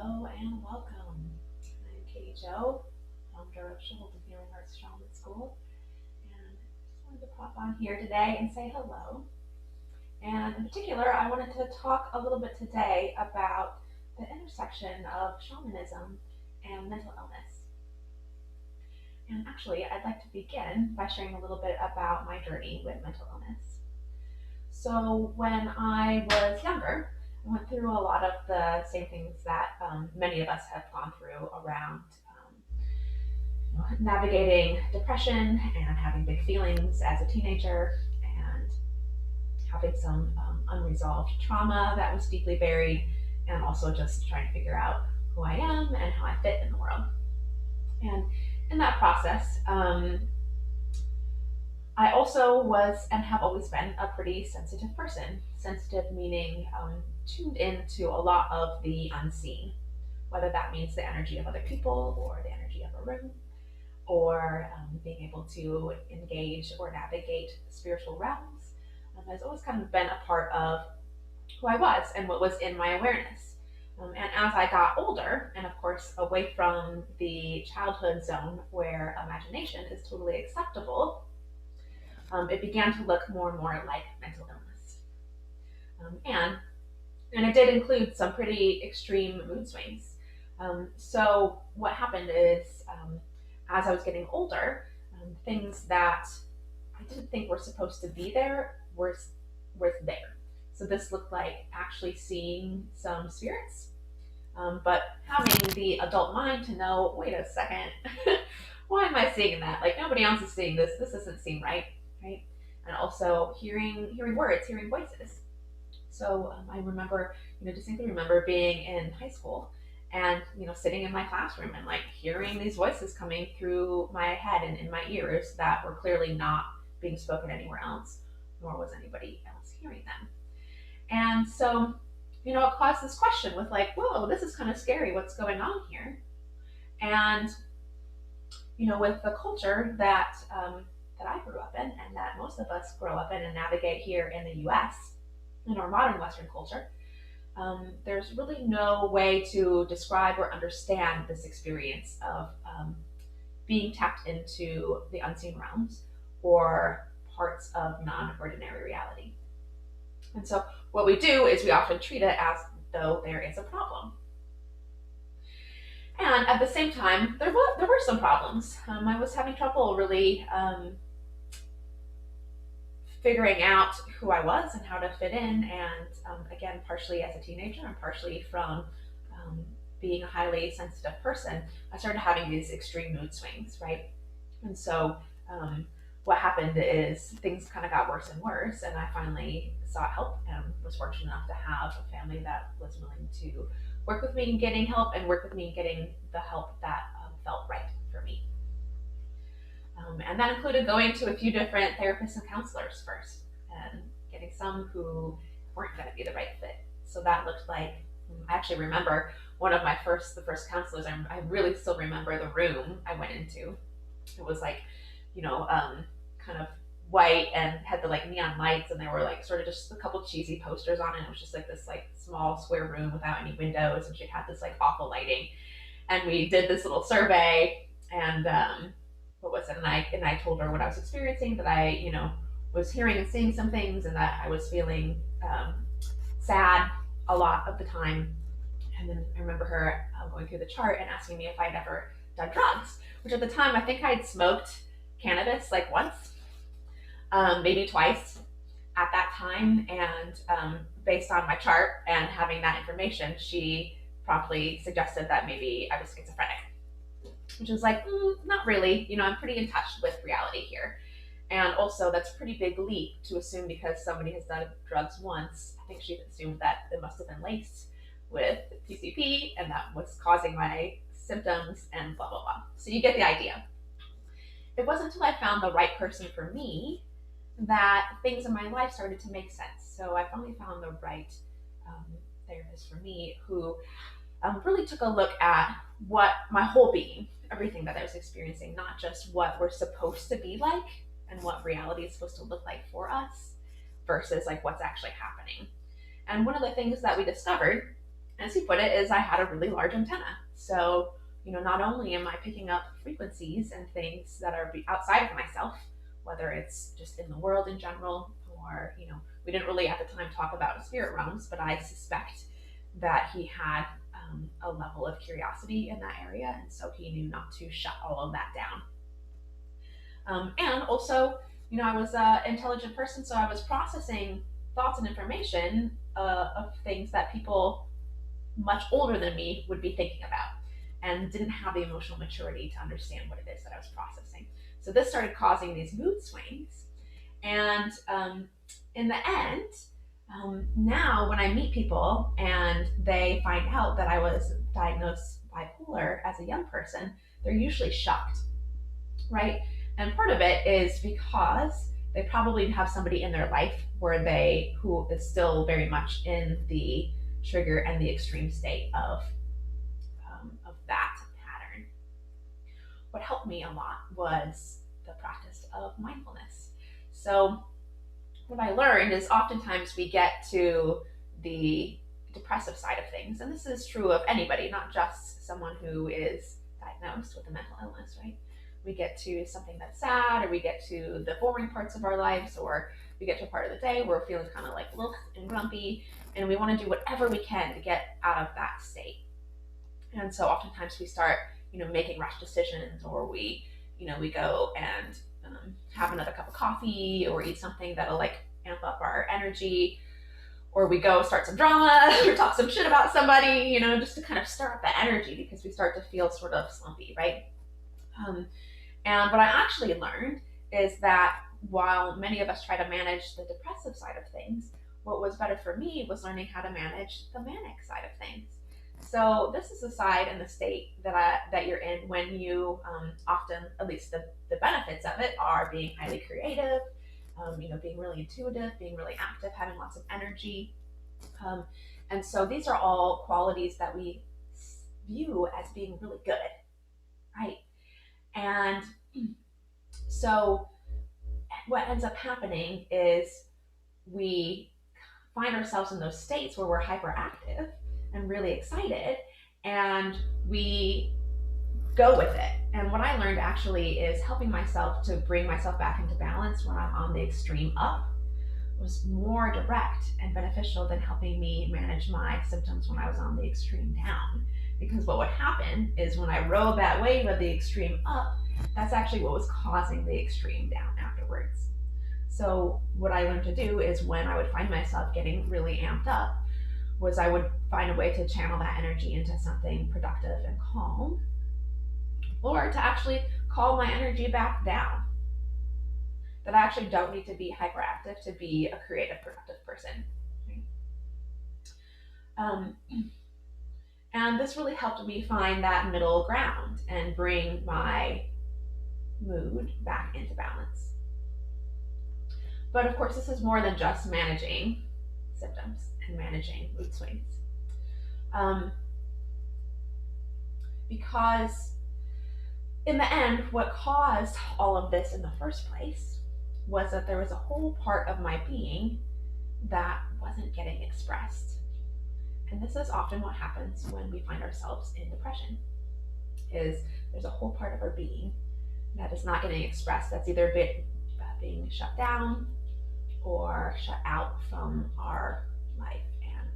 Hello and welcome. I'm Katie Joe, founder of Shoulder Healing Arts Shaman School, and just wanted to pop on here today and say hello. And in particular, I wanted to talk a little bit today about the intersection of shamanism and mental illness. And actually, I'd like to begin by sharing a little bit about my journey with mental illness. So, when I was younger, I went through a lot of the same things that many of us have gone through around navigating depression and having big feelings as a teenager and having some unresolved trauma that was deeply buried, and also just trying to figure out who I am and how I fit in the world. And in that process, I also was and have always been a pretty sensitive person. Sensitive meaning tuned into a lot of the unseen, whether that means the energy of other people or the energy of a room, or being able to engage or navigate spiritual realms, has always kind of been a part of who I was and what was in my awareness. And as I got older, and of course away from the childhood zone where imagination is totally acceptable, it began to look more and more like mental illness. And it did include some pretty extreme mood swings. So what happened is, as I was getting older, things that I didn't think were supposed to be there were there. So this looked like actually seeing some spirits, but having the adult mind to know, wait a second, why am I seeing that? Like nobody else is seeing this. This doesn't seem right, right? And also hearing words, hearing voices. So I remember, distinctly remember being in high school and, sitting in my classroom and like hearing these voices coming through my head and in my ears that were clearly not being spoken anywhere else, nor was anybody else hearing them. And so, it caused this question with like, whoa, this is kind of scary. What's going on here? And, with the culture that I grew up in and that most of us grow up in and navigate here in the US, in our modern Western culture, there's really no way to describe or understand this experience of being tapped into the unseen realms or parts of non-ordinary reality. And so what we do is we often treat it as though there is a problem. And at the same time, there were some problems. I was having trouble really figuring out who I was and how to fit in. And again, partially as a teenager and partially from being a highly sensitive person, I started having these extreme mood swings, right? And so what happened is things kind of got worse and worse, and I finally sought help and was fortunate enough to have a family that was willing to work with me in getting help and work with me in getting the help that felt right for me. And that included going to a few different therapists and counselors first and getting some who weren't going to be the right fit. So that looked like, I actually remember the first counselors, I really still remember the room I went into. It was like, kind of white and had the like neon lights, and there were like sort of just a couple cheesy posters on it. It was just like this like small square room without any windows, and she had this like awful lighting. And we did this little survey, and what was it? And I told her what I was experiencing, that I was hearing and seeing some things, and that I was feeling sad a lot of the time. And then I remember her going through the chart and asking me if I'd ever done drugs, which at the time I think I'd smoked cannabis like once, maybe twice at that time. And based on my chart and having that information, she promptly suggested that maybe I was schizophrenic, which was like, not really. I'm pretty in touch with reality here. And also, that's a pretty big leap to assume because somebody has done drugs once. I think she assumed that it must have been laced with PCP and that was causing my symptoms and blah, blah, blah. So you get the idea. It wasn't until I found the right person for me that things in my life started to make sense. So I finally found the right therapist for me who really took a look at what my whole being, everything that I was experiencing, not just what we're supposed to be like and what reality is supposed to look like for us versus like what's actually happening. And one of the things that we discovered as he put it, is I had a really large antenna. So, not only am I picking up frequencies and things that are outside of myself, whether it's just in the world in general, or, we didn't really at the time talk about spirit realms, but I suspect that he had a level of curiosity in that area, and so he knew not to shut all of that down. And also, I was an intelligent person, so I was processing thoughts and information of things that people much older than me would be thinking about, and didn't have the emotional maturity to understand what it is that I was processing. So this started causing these mood swings. And in the end, now when I meet people and they find out that I was diagnosed bipolar as a young person, they're usually shocked, right? And part of it is because they probably have somebody in their life who is still very much in the trigger and the extreme state of that pattern. What helped me a lot was the practice of mindfulness. So what I learned is oftentimes we get to the depressive side of things, and this is true of anybody, not just someone who is diagnosed with a mental illness, right? We get to something that's sad, or we get to the boring parts of our lives, or we get to a part of the day where we're feeling kind of like ugh and grumpy, and we want to do whatever we can to get out of that state. And so oftentimes we start, making rash decisions, or we go and have another cup of coffee, or eat something that'll like amp up our energy, or we go start some drama or talk some shit about somebody, just to kind of stir up that energy because we start to feel sort of slumpy, right? And what I actually learned is that while many of us try to manage the depressive side of things, what was better for me was learning how to manage the manic side of things. So this is the side and the state that you're in when you often, at least the benefits of it are being highly creative, being really intuitive, being really active, having lots of energy. And so these are all qualities that we view as being really good, right? And so what ends up happening is we find ourselves in those states where we're hyperactive and really excited, and we go with it. And what I learned actually is helping myself to bring myself back into balance when I'm on the extreme up was more direct and beneficial than helping me manage my symptoms when I was on the extreme down. Because what would happen is when I rode that wave of the extreme up, that's actually what was causing the extreme down afterwards. So what I learned to do is when I would find myself getting really amped up, was I would find a way to channel that energy into something productive and calm, or to actually calm my energy back down. That I actually don't need to be hyperactive to be a creative, productive person. And this really helped me find that middle ground and bring my mood back into balance. But of course, this is more than just managing symptoms and managing mood swings. Because in the end, what caused all of this in the first place was that there was a whole part of my being that wasn't getting expressed. And this is often what happens when we find ourselves in depression, is there's a whole part of our being that is not getting expressed, that's either being shut down or shut out from our life and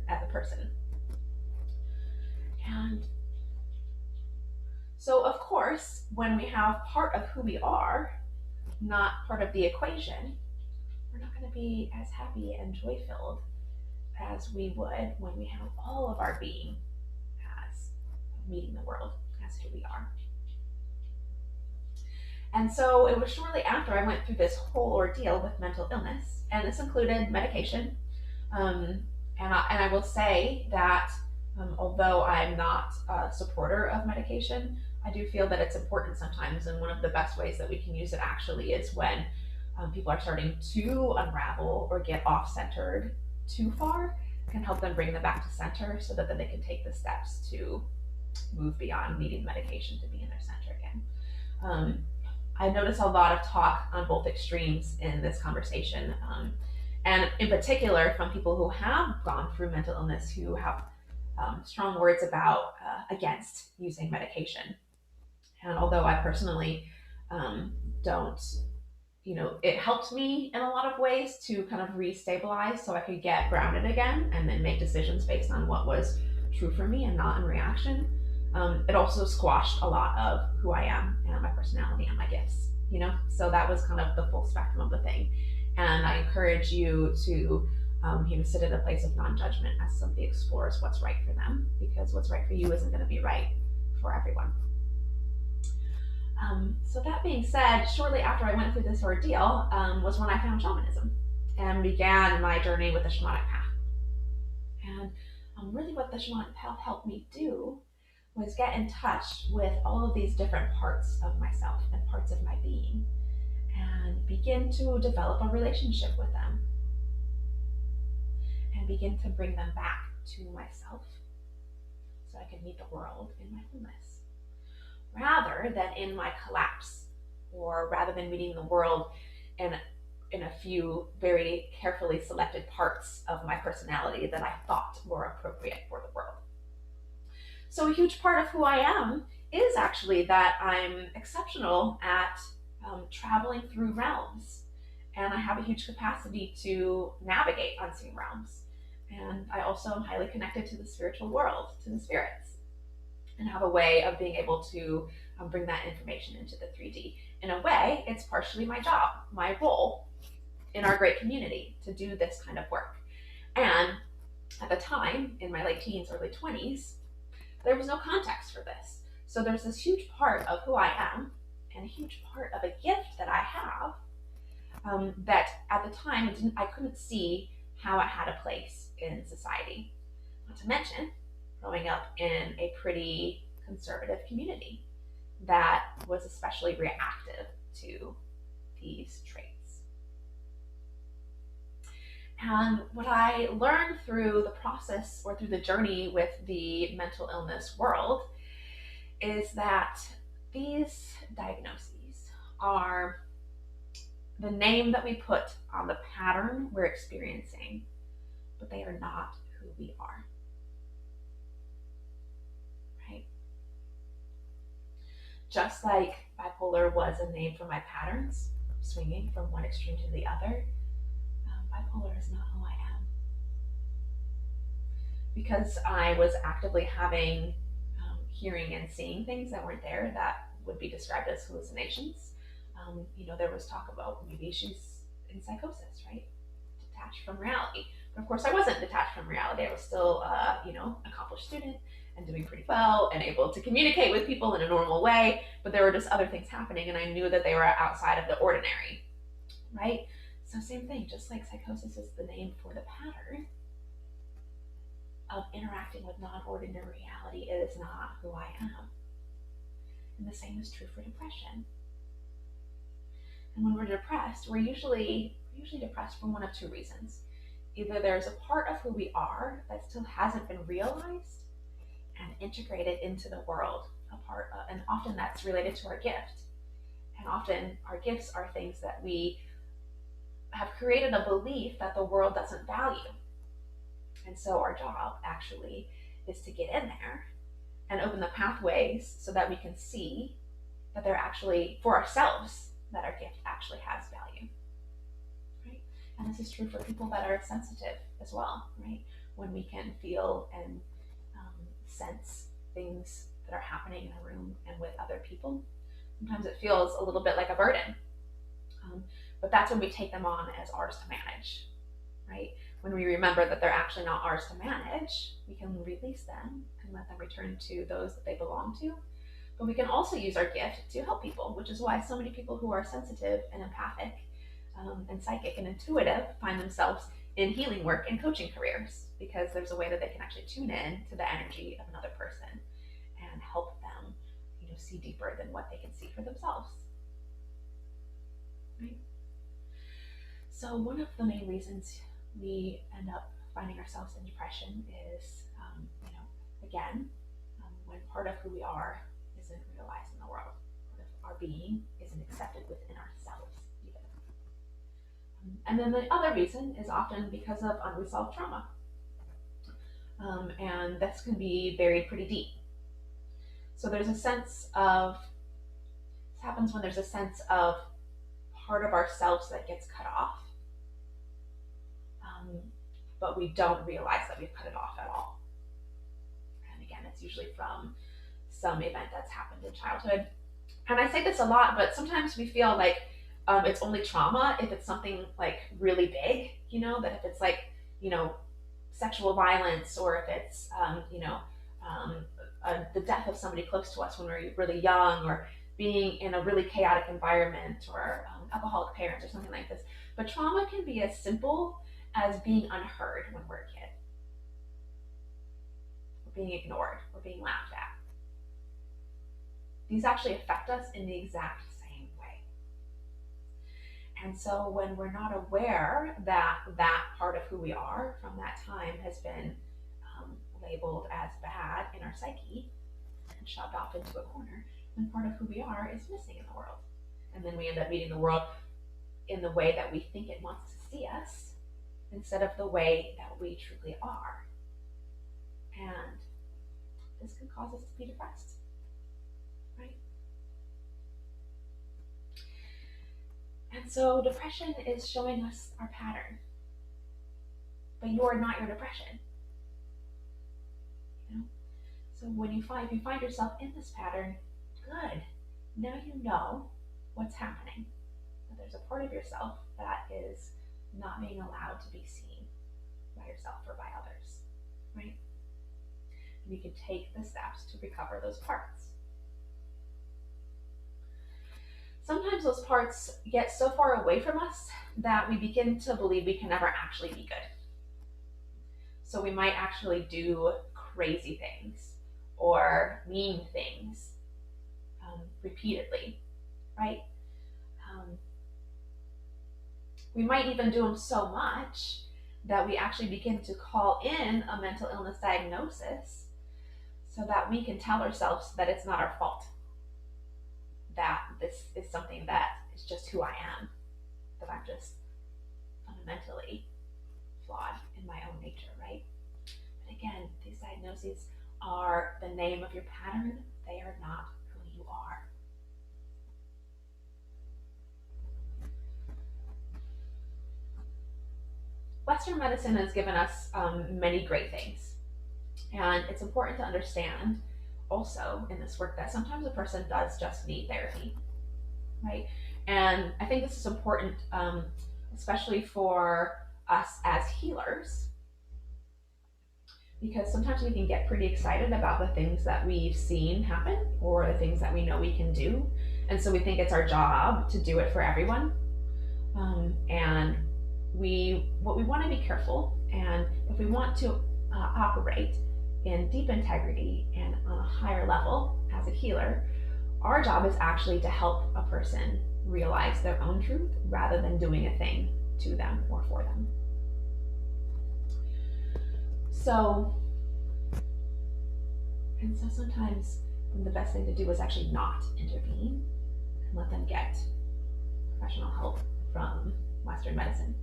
as a person. And so of course, when we have part of who we are not part of the equation, we're not going to be as happy and joy-filled as we would when we have all of our being as meeting the world as who we are. And so it was shortly after I went through this whole ordeal with mental illness, and this included medication. And I will say that although I'm not a supporter of medication, I do feel that it's important sometimes, and one of the best ways that we can use it actually is when people are starting to unravel or get off-centered too far, can help them bring them back to center so that then they can take the steps to move beyond needing medication to be in their center again. I notice a lot of talk on both extremes in this conversation, and in particular from people who have gone through mental illness, who have strong words about against using medication. And although I personally don't, it helped me in a lot of ways to kind of restabilize so I could get grounded again and then make decisions based on what was true for me and not in reaction. It also squashed a lot of who I am and my personality and my gifts. So that was kind of the full spectrum of the thing. And I encourage you to, sit in a place of non-judgment as somebody explores what's right for them, because what's right for you isn't going to be right for everyone. So that being said, shortly after I went through this ordeal was when I found shamanism and began my journey with the shamanic path. And really what the shamanic path helped me do was get in touch with all of these different parts of myself and parts of my being and begin to develop a relationship with them and begin to bring them back to myself so I can meet the world in my wholeness, rather than in my collapse, or rather than meeting the world in a few very carefully selected parts of my personality that I thought were appropriate for the world. So a huge part of who I am is actually that I'm exceptional at traveling through realms, and I have a huge capacity to navigate unseen realms. And I also am highly connected to the spiritual world, to the spirits, and have a way of being able to bring that information into the 3D. In a way, it's partially my job, my role in our great community to do this kind of work. And at the time, in my late teens, early 20s, there was no context for this. So there's this huge part of who I am and a huge part of a gift that I have that at the time I couldn't see how it had a place in society. Not to mention, growing up in a pretty conservative community that was especially reactive to these traits. And what I learned through the process or through the journey with the mental illness world is that these diagnoses are the name that we put on the pattern we're experiencing, but they are not who we are. Right? Just like bipolar was a name for my patterns, swinging from one extreme to the other, bipolar is not who I am. Because I was actively having hearing and seeing things that weren't there that would be described as hallucinations. There was talk about maybe she's in psychosis, right? Detached from reality. But of course, I wasn't detached from reality. I was still, accomplished student and doing pretty well and able to communicate with people in a normal way. But there were just other things happening, and I knew that they were outside of the ordinary, right? So same thing, just like psychosis is the name for the pattern of interacting with non-ordinary reality, it is not who I am. And the same is true for depression. And when we're depressed, we're usually depressed for one of two reasons. Either there's a part of who we are that still hasn't been realized and integrated into the world, and often that's related to our gift. And often our gifts are things that we have created a belief that the world doesn't value. And so our job actually is to get in there and open the pathways so that we can see that they're actually for ourselves, that our gift actually has value. Right? And this is true for people that are sensitive as well, right? When we can feel and sense things that are happening in a room and with other people, sometimes it feels a little bit like a burden. But that's when we take them on as ours to manage, right? When we remember that they're actually not ours to manage, we can release them and let them return to those that they belong to. But we can also use our gift to help people, which is why so many people who are sensitive and empathic and psychic and intuitive find themselves in healing work and coaching careers, because there's a way that they can actually tune in to the energy of another person and help them, see deeper than what they can see for themselves. Right? So one of the main reasons we end up finding ourselves in depression is, when part of who we are isn't realized in the world, part of our being isn't accepted within ourselves even. And then the other reason is often because of unresolved trauma. and this can be buried pretty deep. So there's a sense of, this happens when there's a sense of part of ourselves that gets cut off, um, but we don't realize that we've cut it off at all. And again, it's usually from some event that's happened in childhood. And I say this a lot, but sometimes we feel like it's only trauma if it's something like really big, that if it's like, sexual violence, or if it's, um, the death of somebody close to us when we're really young, or being in a really chaotic environment, or alcoholic parents, or something like this. But trauma can be as simple as being unheard when we're a kid, or being ignored, or being laughed at. These actually affect us in the exact same way. And so when we're not aware that that part of who we are from that time has been labeled as bad in our psyche and shoved off into a corner, then part of who we are is missing in the world. And then we end up meeting the world in the way that we think it wants to see us, instead of the way that we truly are. And this can cause us to be depressed, right? And so depression is showing us our pattern, but you are not your depression. So when if you find yourself in this pattern, good. Now you know what's happening. That there's a part of yourself that is not being allowed to be seen by yourself or by others, right? And you can take the steps to recover those parts. Sometimes those parts get so far away from us that we begin to believe we can never actually be good. So we might actually do crazy things or mean things repeatedly, right? We might even do them so much that we actually begin to call in a mental illness diagnosis so that we can tell ourselves that it's not our fault, that this is something that is just who I am, that I'm just fundamentally flawed in my own nature, right? But again, these diagnoses are the name of your pattern. They are not who you are. Western medicine has given us many great things. And it's important to understand also in this work that sometimes a person does just need therapy, right? And I think this is important, especially for us as healers, because sometimes we can get pretty excited about the things that we've seen happen or the things that we know we can do. And so we think it's our job to do it for everyone. And what we want to be careful, and if we want to operate in deep integrity and on a higher level as a healer, our job is actually to help a person realize their own truth rather than doing a thing to them or for them. So sometimes the best thing to do is actually not intervene and let them get professional help from Western medicine.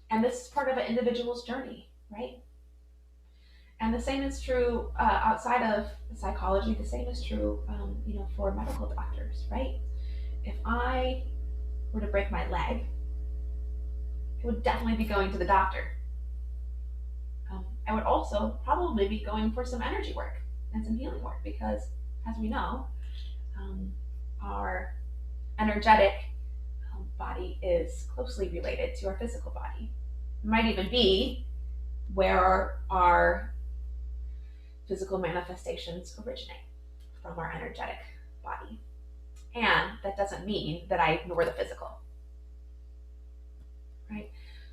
And this is part of an individual's journey, right? And the same is true outside of psychology. The same is true, for medical doctors, right? If I were to break my leg, I would definitely be going to the doctor. I would also probably be going for some energy work and some healing work, because, as we know, our energetic body is closely related to our physical body. It might even be where our physical manifestations originate, from our energetic body. And that doesn't mean that I ignore the physical, right?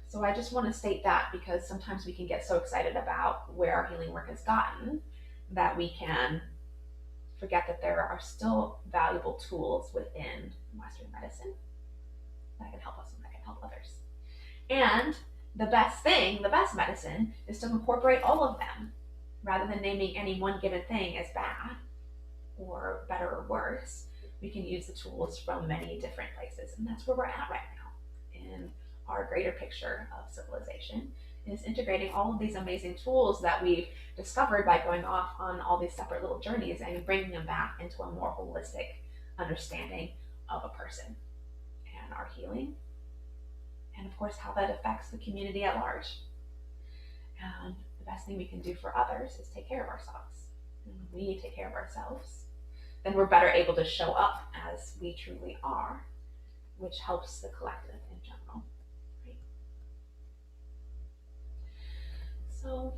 So I just want to state that, because sometimes we can get so excited about where our healing work has gotten that we can forget that there are still valuable tools within Western medicine that can help us and that can help others. And the best medicine is to incorporate all of them, rather than naming any one given thing as bad or better or worse. We can use the tools from many different places, and that's where we're at right now in our greater picture of civilization is integrating all of these amazing tools that we've discovered by going off on all these separate little journeys and bringing them back into a more holistic understanding of a person and our healing, and of course, how that affects the community at large. And the best thing we can do for others is take care of ourselves. And when we take care of ourselves, then we're better able to show up as we truly are, which helps the collective in general. Right? So,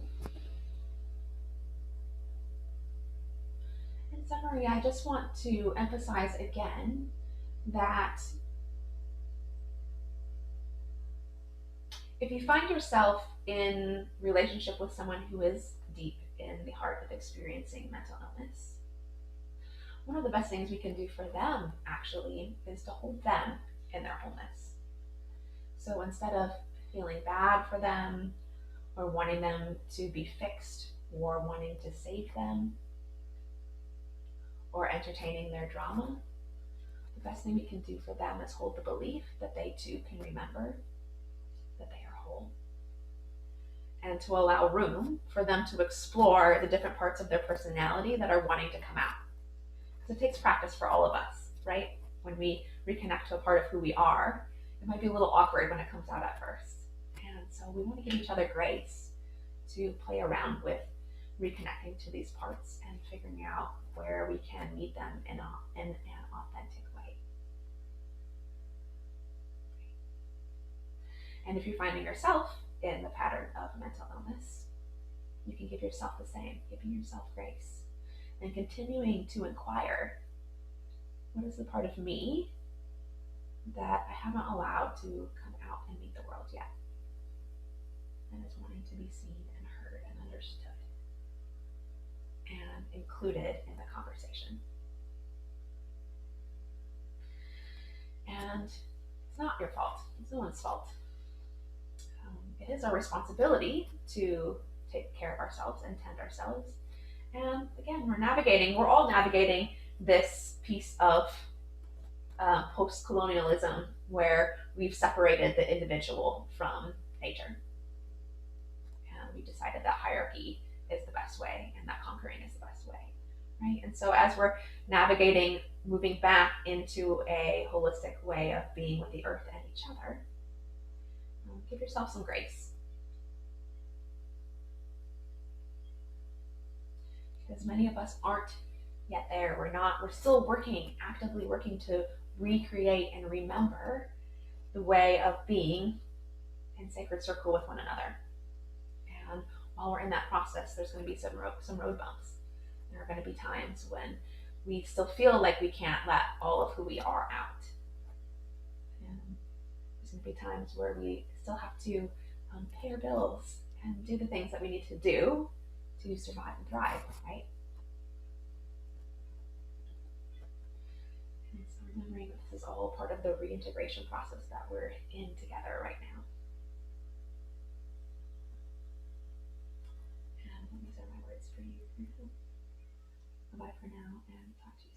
in summary, I just want to emphasize again that if you find yourself in relationship with someone who is deep in the heart of experiencing mental illness, one of the best things we can do for them actually is to hold them in their wholeness. So instead of feeling bad for them or wanting them to be fixed or wanting to save them or entertaining their drama, the best thing we can do for them is hold the belief that they too can remember that they are whole, and to allow room for them to explore the different parts of their personality that are wanting to come out. Because it takes practice for all of us, right? When we reconnect to a part of who we are, it might be a little awkward when it comes out at first. And so we want to give each other grace to play around with reconnecting to these parts and figuring out where we can meet them in an authentic way. And if you're finding yourself in the pattern of mental illness, you can give yourself the same, giving yourself grace and continuing to inquire, what is the part of me that I haven't allowed to come out and meet the world yet, and is wanting to be seen and heard and understood and included in the conversation. And it's not your fault. It's no one's fault. It is our responsibility to take care of ourselves and tend ourselves. And again, we're all navigating this piece of post-colonialism where we've separated the individual from nature. And we decided that hierarchy is the best way and that conquering is the best way, right? And so as we're navigating, moving back into a holistic way of being with the earth and each other, give yourself some grace. Because many of us aren't yet there. We're still actively working to recreate and remember the way of being in sacred circle with one another. And while we're in that process, there's going to be some road bumps. There are going to be times when we still feel like we can't let all of who we are out. And there's going to be times where we still have to pay our bills and do the things that we need to do to survive and thrive, right? And so remembering that this is all part of the reintegration process that we're in together right now. And these are my words for you. Bye for now, and talk to you.